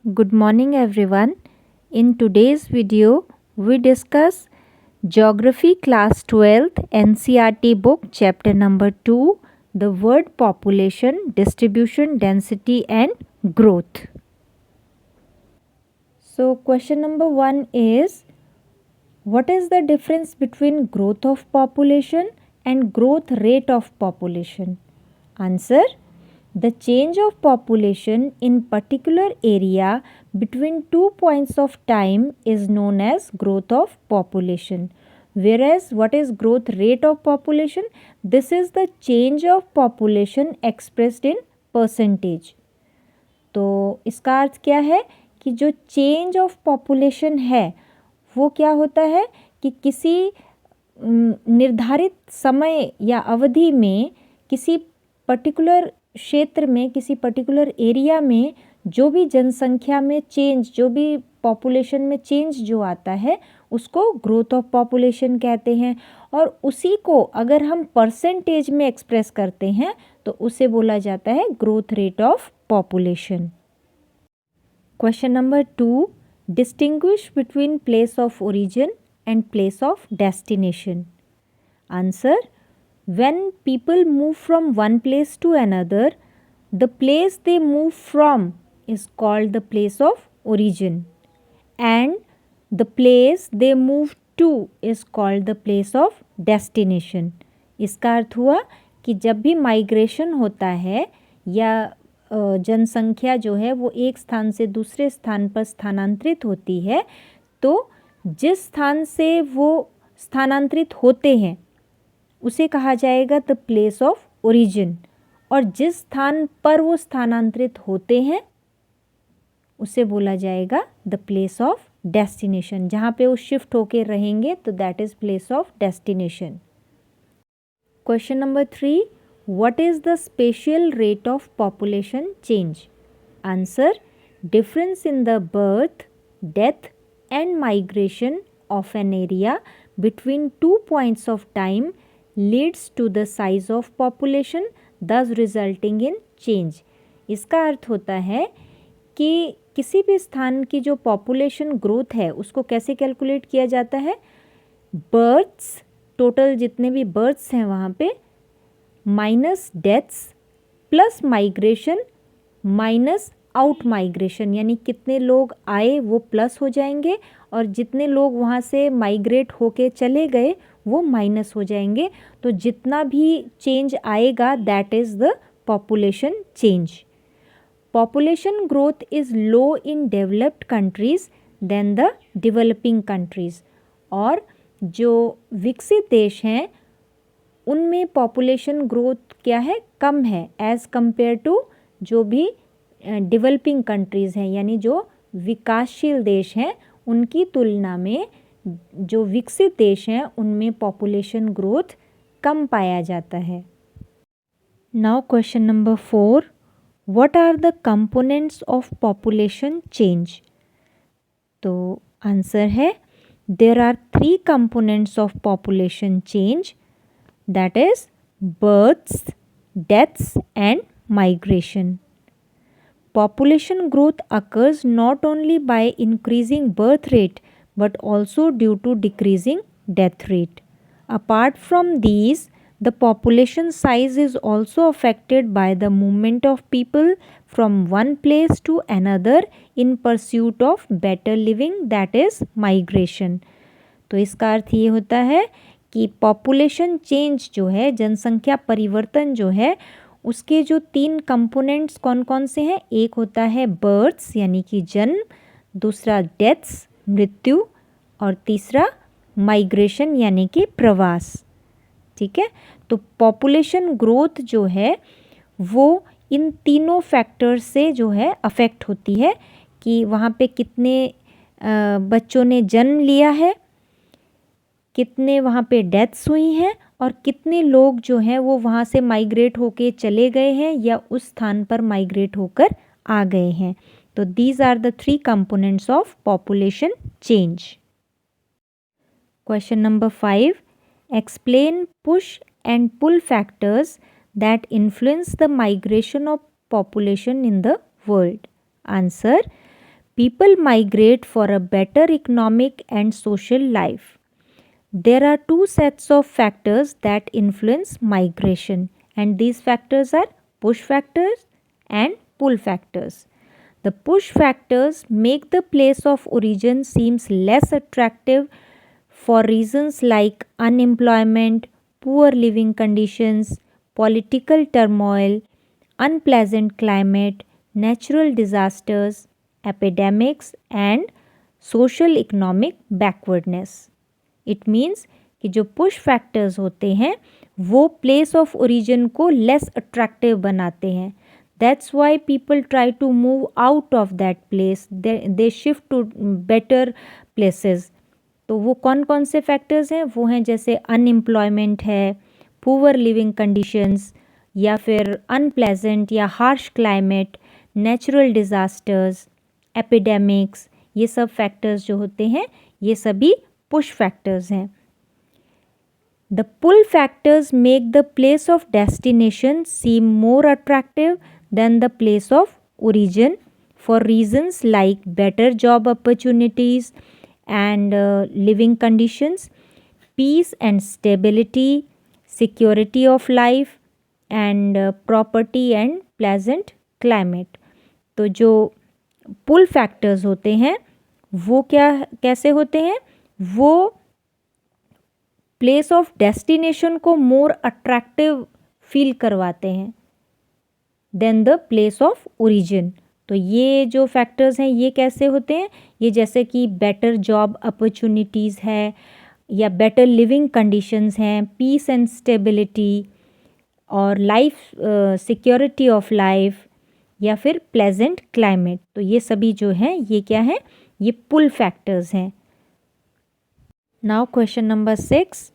Good morning everyone. In today's video, we discuss Geography Class 12th NCERT book chapter number 2, the word population, distribution, density and growth. So question number 1 is, what is the difference between growth of population and growth rate of population? Answer: the change of population in particular area between 2 points of time is known as growth of population. Whereas what is growth rate of population? This is the change of population expressed in percentage. तो इसका अर्थ क्या है कि जो change of population है वो क्या होता है कि किसी निर्धारित समय या अवधि में किसी पर्टिकुलर क्षेत्र में, किसी पर्टिकुलर एरिया में जो भी जनसंख्या में चेंज, जो भी पॉपुलेशन में चेंज जो आता है उसको ग्रोथ ऑफ पॉपुलेशन कहते हैं। और उसी को अगर हम परसेंटेज में एक्सप्रेस करते हैं तो उसे बोला जाता है growth rate of population. Question number 2, distinguish between place of origin and place of destination. Answer: when people move from one place to another, the place they move from is called the place of origin and the place they move to is called the place of destination. इसका अर्थ हुआ कि जब भी migration होता है या जनसंख्या जो है वो एक स्थान से दूसरे स्थान पर स्थानांतरित होती है तो जिस स्थान से वो स्थानांतरित होते हैं उसे कहा जाएगा द प्लेस ऑफ ओरिजिन, और जिस स्थान पर वो स्थानांतरित होते हैं उसे बोला जाएगा द प्लेस ऑफ डेस्टिनेशन। जहाँ पे वो शिफ्ट होके रहेंगे तो that is place of destination. Question number 3, what is the spatial rate of population change? Answer: difference in the birth, death and migration of an area between 2 points of time leads to the size of population, thus resulting in change. इसका अर्थ होता है कि किसी भी स्थान की जो population growth है उसको कैसे कैलकुलेट किया जाता है? बर्थ्स, टोटल जितने भी बर्थ्स हैं वहाँ पे, minus deaths plus migration minus out migration, यानी कितने लोग आए वो प्लस हो जाएंगे और जितने लोग वहाँ से माइग्रेट होके चले गए वो माइनस हो जाएंगे। तो जितना भी चेंज आएगा that is the population change. Population growth is low in developed countries then the developing countries, और जो विकसित देश हैं उनमें पॉपुलेशन ग्रोथ क्या है? कम है एज़ कंपेयर टू जो भी डेवलपिंग कंट्रीज़ हैं, यानी जो विकासशील देश हैं उनकी तुलना में जो विकसित देश हैं उनमें पॉपुलेशन ग्रोथ कम पाया जाता है। Now question number 4, what are the components of population change? तो आंसर है there are 3 components of population change, that is births, deaths and migration. Population growth occurs not only by increasing birth rate but also due to decreasing death rate. Apart from these, the population size is also affected by the movement of people from one place to another in pursuit of better living, that is migration. तो इसका अर्थ ये होता है कि population change जो है, जनसंख्या परिवर्तन जो है, उसके जो 3 कंपोनेंट्स कौन कौन से हैं? एक होता है बर्थ्स यानी कि जन्म, दूसरा डेथ्स मृत्यु, और तीसरा माइग्रेशन यानी कि प्रवास। ठीक है, तो पॉपुलेशन ग्रोथ जो है वो इन तीनों फैक्टर्स से जो है अफेक्ट होती है कि वहाँ पे कितने बच्चों ने जन्म लिया है, कितने वहाँ पे डेथ्स हुई हैं और कितने लोग जो हैं वो वहाँ से माइग्रेट होके चले गए हैं या उस स्थान पर माइग्रेट होकर आ गए हैं। तो these are the 3 components of population change. Question number 5, explain push and pull factors that influence the migration of population in the world. Answer: People migrate for a better economic and social life. There are two sets of factors that influence migration, and these factors are push factors and pull factors. The push factors make the place of origin seems less attractive for reasons like unemployment, poor living conditions, political turmoil, unpleasant climate, natural disasters, epidemics, and social economic backwardness. It means कि जो push factors होते हैं वो place of origin को less attractive बनाते हैं. That's why people try to move out of that place, they shift to better places. तो वो कौन कौन से फैक्टर्स हैं? वो हैं जैसे अनएम्प्लॉयमेंट है, पुअर लिविंग कंडीशंस, या फिर अनप्लेजेंट या harsh climate, natural disasters, epidemics. ये सब फैक्टर्स जो होते हैं ये सभी पुश फैक्टर्स हैं. The pull factors make the place of destination seem more attractive than the place of origin for reasons like better job opportunities and living conditions, peace and stability, security of life and property and pleasant climate. तो जो पुल factors होते हैं वो कैसे होते हैं? वो place of destination को मोर अट्रैक्टिव फील करवाते हैं then the place of origin. तो ये जो फैक्टर्स हैं ये कैसे होते हैं? ये जैसे कि बेटर जॉब अपॉर्चुनिटीज़ है, या बेटर लिविंग कंडीशंस हैं, पीस एंड स्टेबिलिटी, और लाइफ सिक्योरिटी ऑफ लाइफ, या फिर प्लेजेंट क्लाइमेट. तो ये सभी जो हैं ये क्या हैं? ये पुल फैक्टर्स हैं. Now question number 6,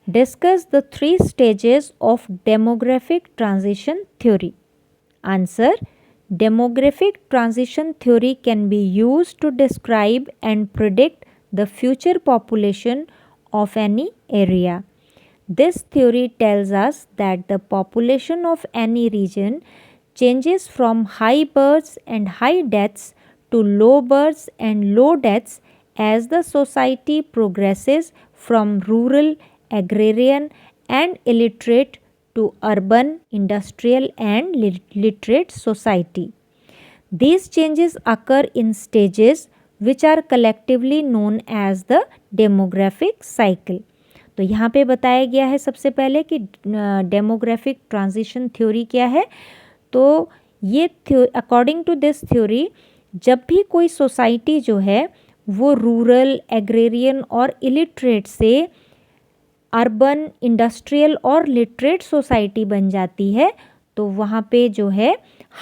discuss the 3 stages of demographic transition theory. Answer: Demographic transition theory can be used to describe and predict the future population of any area. This theory tells us that the population of any region changes from high births and high deaths to low births and low deaths as the society progresses from rural, agrarian, and illiterate to urban, industrial, and literate society. These changes occur in stages which are collectively known as the demographic cycle. तो यहाँ पे बताया गया है सबसे पहले कि demographic transition theory क्या है. तो ये अकॉर्डिंग टू दिस थ्योरी जब भी कोई सोसाइटी जो है वो रूरल, एग्रेरियन और इलिटरेट से अर्बन, इंडस्ट्रियल और लिटरेट सोसाइटी बन जाती है, तो वहाँ पे जो है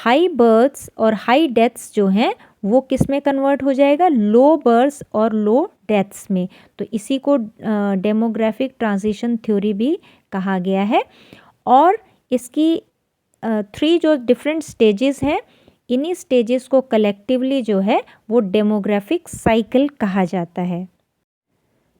हाई बर्थ्स और हाई डेथ्स जो हैं वो किस में कन्वर्ट हो जाएगा? लो बर्थ्स और लो डेथ्स में. तो इसी को डेमोग्राफिक ट्रांजिशन थ्योरी भी कहा गया है. और इसकी 3 जो डिफरेंट स्टेजेस हैं, इन्हीं स्टेजेस को कलेक्टिवली जो है वो डेमोग्राफिक साइकिल कहा जाता है.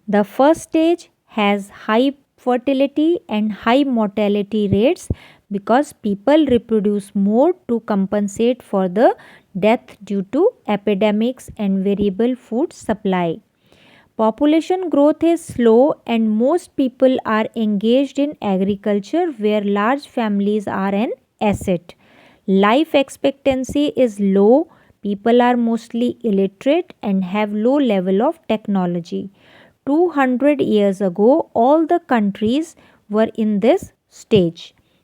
The first stage has high fertility and high mortality rates because people reproduce more to compensate for the death due to epidemics and variable food supply. Population growth is slow and most people are engaged in agriculture where large families are an asset. Life expectancy is low, people are mostly illiterate and have low level of technology. 200 years ago all the countries were in this stage.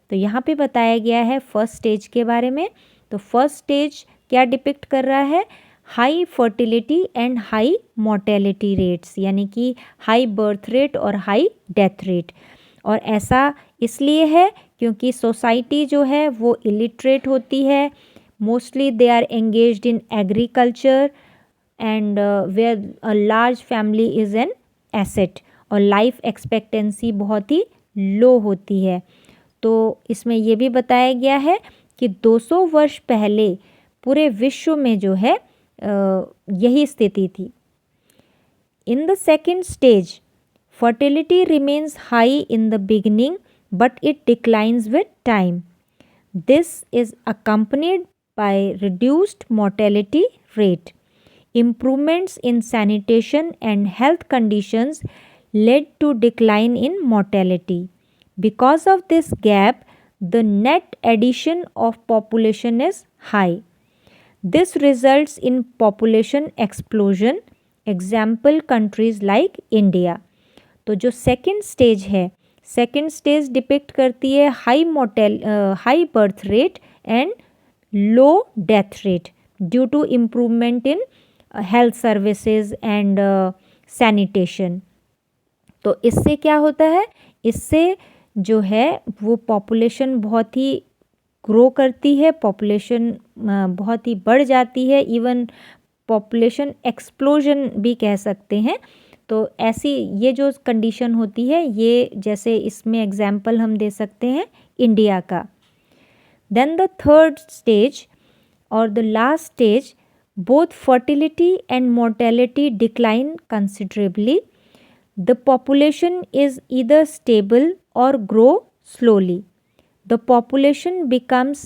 तो यहाँ पे बताया गया है first stage के बारे में. तो फर्स्ट स्टेज क्या डिपिक्ट कर रहा है? High fertility and high mortality rates, यानी कि हाई बर्थ रेट और हाई डेथ रेट. और ऐसा इसलिए है क्योंकि सोसाइटी जो है वो इलिटरेट होती है, mostly they are engaged in agriculture and where a large family is an asset, और लाइफ एक्सपेक्टेंसी बहुत ही लो होती है. तो इसमें ये भी बताया गया है कि 200 वर्ष पहले पूरे विश्व में जो है यही स्थिति थी. In the second stage fertility remains high in the beginning but it declines with time. This is accompanied by reduced mortality rate. Improvements in sanitation and health conditions led to decline in mortality. Because of this gap, the net addition of population is high. This results in population explosion. Example countries like India. तो जो second stage है, second stage depict करती है high birth rate and low death rate due to improvement in health services and sanitation. तो इससे क्या होता है, इससे जो है वो पॉपुलेशन बहुत ही ग्रो करती है, पॉपुलेशन बहुत ही बढ़ जाती है, इवन पॉपुलेशन एक्सप्लोजन भी कह सकते हैं. तो ऐसी ये जो कंडीशन होती है, ये जैसे इसमें एग्जाम्पल हम दे सकते हैं इंडिया का. देन द थर्ड स्टेज और the last stage, both fertility and mortality decline considerably. The population is either stable or grow slowly. The population becomes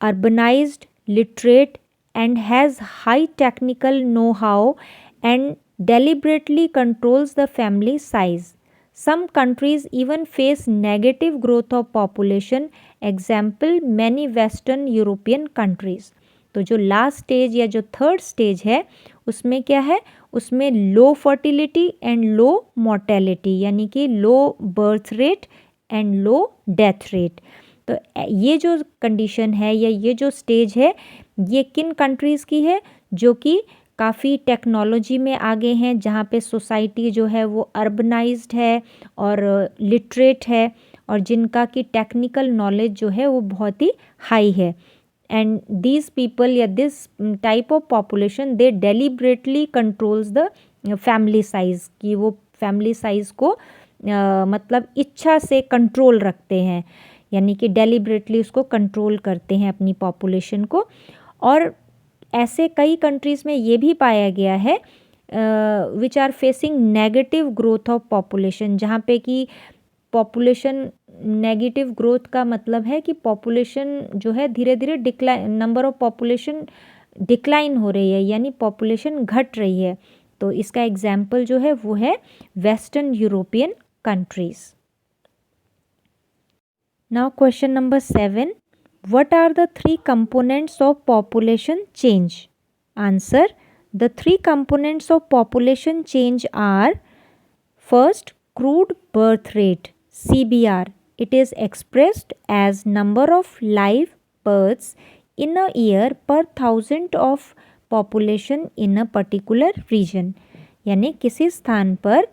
urbanized, literate, and has high technical know-how and deliberately controls the family size. Some countries even face negative growth of population. Example, many Western European countries. तो जो last stage या जो third stage है उसमें क्या है, उसमें लो fertility and low mortality, यानी कि low birth rate and low death rate. तो ये जो कंडीशन है या ये जो स्टेज है, ये किन कंट्रीज़ की है, जो कि काफ़ी टेक्नोलॉजी में आगे हैं, जहाँ पे सोसाइटी जो है वो अर्बनाइज्ड है और लिटरेट है, और जिनका कि टेक्निकल नॉलेज जो है वो बहुत ही हाई है. And these people या this type of population they deliberately controls the family size, कि वो family size को मतलब इच्छा से कंट्रोल रखते हैं, यानी कि deliberately उसको कंट्रोल करते हैं अपनी population को. और ऐसे कई कंट्रीज़ में ये भी पाया गया है which are facing negative growth of population, जहाँ पे कि पॉपुलेशन नेगेटिव ग्रोथ का मतलब है कि पॉपुलेशन जो है धीरे धीरे decline, number of population decline हो रही है, यानी पॉपुलेशन घट रही है. तो इसका एग्जाम्पल जो है वो है western European countries. Now question number 7, what are the 3 components of population change? Answer, the 3 components of population change are, first, crude birth rate CBR. It is expressed as number of live births in a year per 1000 of population in a particular region. यानी किसी स्थान पर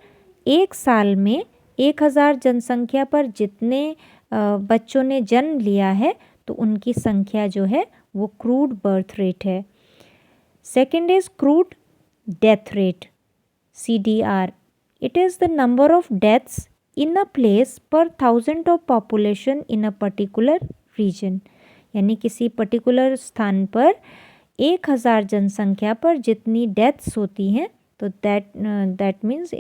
एक साल में 1000 जनसंख्या पर जितने बच्चों ने जन्म लिया है, तो उनकी संख्या जो है वो क्रूड बर्थ रेट है. Second is crude death rate CDR. It is the number of deaths in a place per 1000 of population in a particular region. यानी किसी पर्टिकुलर स्थान पर 1000 जनसंख्या पर जितनी डेथ्स होती हैं, तो दैट मीन्स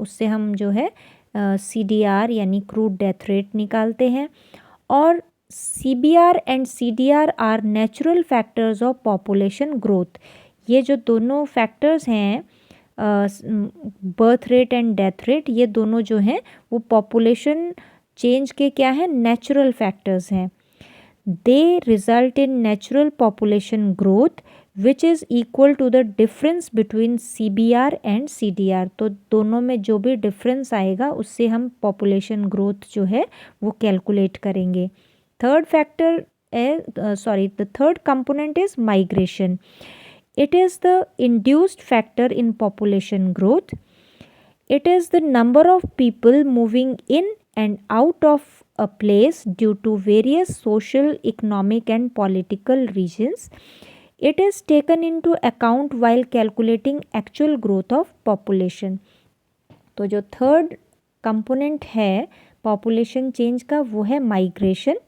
उससे हम जो है CDR यानी क्रूड डेथ रेट निकालते हैं. और CBR एंड CDR आर natural factors of population growth. ये जो दोनों फैक्टर्स हैं, birth rate and death rate, ये दोनों जो हैं वो पॉपुलेशन चेंज के क्या हैं, नेचुरल फैक्टर्स हैं. They result in natural population growth which is equal to the difference between CBR and CDR. तो दोनों में जो भी डिफरेंस आएगा उससे हम पॉपुलेशन ग्रोथ जो है वो कैलकुलेट करेंगे. Third factor the third component is migration. It is the induced factor in population growth. It is the number of people moving in and out of a place due to various social, economic and political reasons. It is taken into account while calculating actual growth of population. तो जो third component है population change का वो है migration.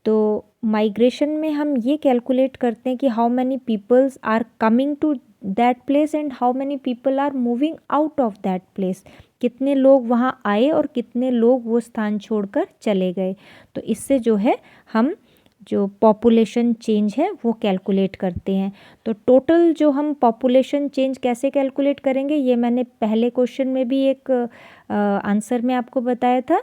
तो migration में हम ये कैलकुलेट करते हैं कि how many peoples are coming to that place and how many people are moving out of that place. कितने लोग वहाँ आए और कितने लोग वो स्थान छोड़कर चले गए. तो इससे जो है हम जो पॉपुलेशन चेंज है वो कैलकुलेट करते हैं। तो टोटल जो हम पॉपुलेशन चेंज कैसे कैलकुलेट करेंगे, ये मैंने पहले क्वेश्चन में भी एक आंसर में आपको बताया था।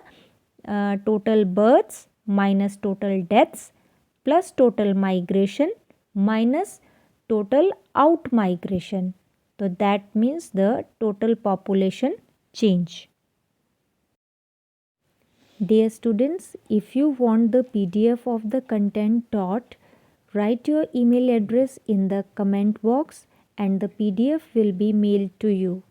Total births minus total deaths plus total migration minus total out migration. So that means the total population change. Dear students, if you want the PDF of the content taught, write your email address in the comment box and the PDF will be mailed to you.